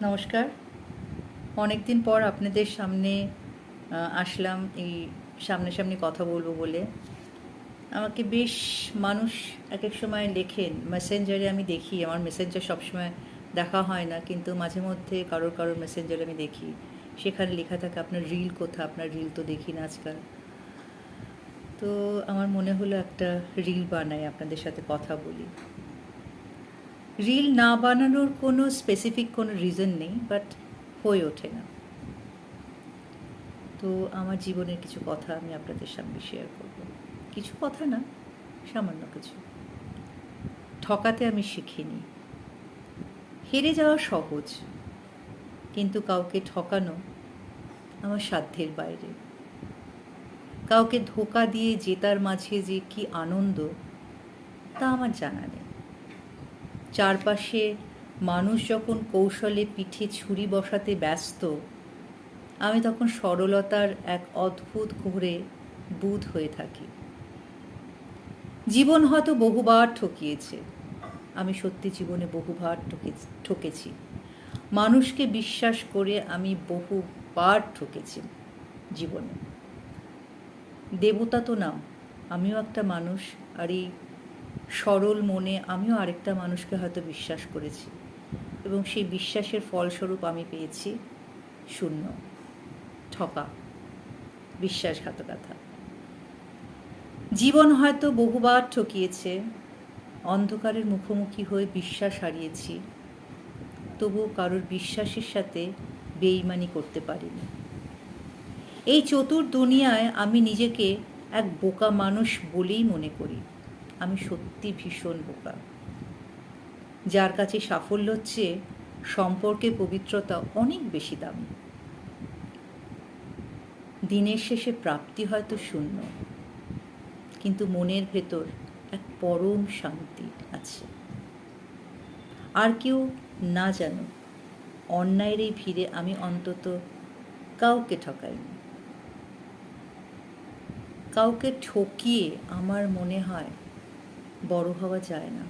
নমস্কার। অনেক দিন পর আপনাদের সামনে আসলাম এই সামনাসামনি কথা বলবো বলে। আমাকে বেশ মানুষ একেক সময় লেখেন, মেসেঞ্জারে আমি দেখি, আমার মেসেঞ্জার সবসময় দেখা হয় না, কিন্তু মাঝে মধ্যে কারোর মেসেঞ্জারে আমি দেখি। সেখানে লেখা থাকে আপনার রিল কোথা, আপনার রিল তো দেখি না আজকাল। তো আমার মনে হলো একটা রিল বানাই, আপনাদের সাথে কথা বলি। রিল না বানানোর কোনো স্পেসিফিক কোনো রিজন নেই, বাট হয়ে ওঠে না। তো আমার জীবনের কিছু কথা আমি আপনাদের সামনে শেয়ার করব। কিছু কথা না, সামান্য কিছু। ঠকাতে আমি শিখিনি। হেরে যাওয়া সহজ, কিন্তু কাউকে ঠকানো আমার সাধ্যের বাইরে। কাউকে ধোঁকা দিয়ে জেতার মাঝে যে কি আনন্দ, তা আমার জানা নেই। চারপাশে মানুষ যখন কৌশলে পিঠে ছুরি বসাতে ব্যস্ত, আমি তখন সরলতার এক অদ্ভুত ঘোরে বুঁদ হয়ে থাকি। জীবন হয়তো বহুবার ঠকিয়েছে, আমি সত্যি জীবনে বহুবার ঠকেছি। মানুষকে বিশ্বাস করে আমি বহুবার ঠকেছি জীবনে। দেবতা তো না, আমিও একটা মানুষ, আর এই সরল মনে আমিও আরেকটা মানুষকে হয়তো বিশ্বাস করেছি, এবং সেই বিশ্বাসের ফলস্বরূপ আমি পেয়েছি শূন্য, ঠকা, বিশ্বাসঘাতকতা। জীবন হয়তো বহুবার ঠকিয়েছে, অন্ধকারের মুখোমুখি হয়ে বিশ্বাস হারিয়েছি, তবুও কারোর বিশ্বাসের সাথে বেইমানি করতে পারিনি। এই চতুর দুনিয়ায় আমি নিজেকে এক বোকা মানুষ বলেই মনে করি। আমি সত্যি ভীষণ বোকা, যার কাছে সাফল্যের চেয়ে সম্পর্কের পবিত্রতা অনেক বেশি দামি। দিনের শেষে প্রাপ্তি হয়তো শূন্য, কিন্তু মনের ভেতর এক পরম শান্তি আছে। আর কেউ না জানুক, অন্যায়ের এই ভিড়ে আমি অন্তত কাউকে ঠকাইনি। কাউকে ঠকিয়ে আমার মনে হয় বড় হওয়া যায় না।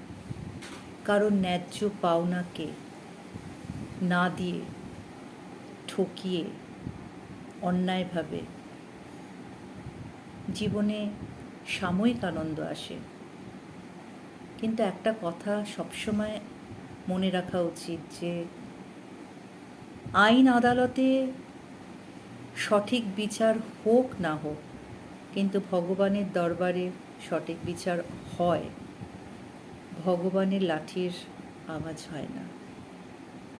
কারণ ন্যায্য পাওনাকে না দিয়ে, ঠকিয়ে, অন্যায়ভাবে জীবনে সাময়িক আনন্দ আসে, কিন্তু একটা কথা সবসময় মনে রাখা উচিত যে আইন আদালতে সঠিক বিচার হোক না হোক, কিন্তু ভগবানের দরবারে সঠিক বিচার হয়। ভগবানের লাঠির আওয়াজ হয় না।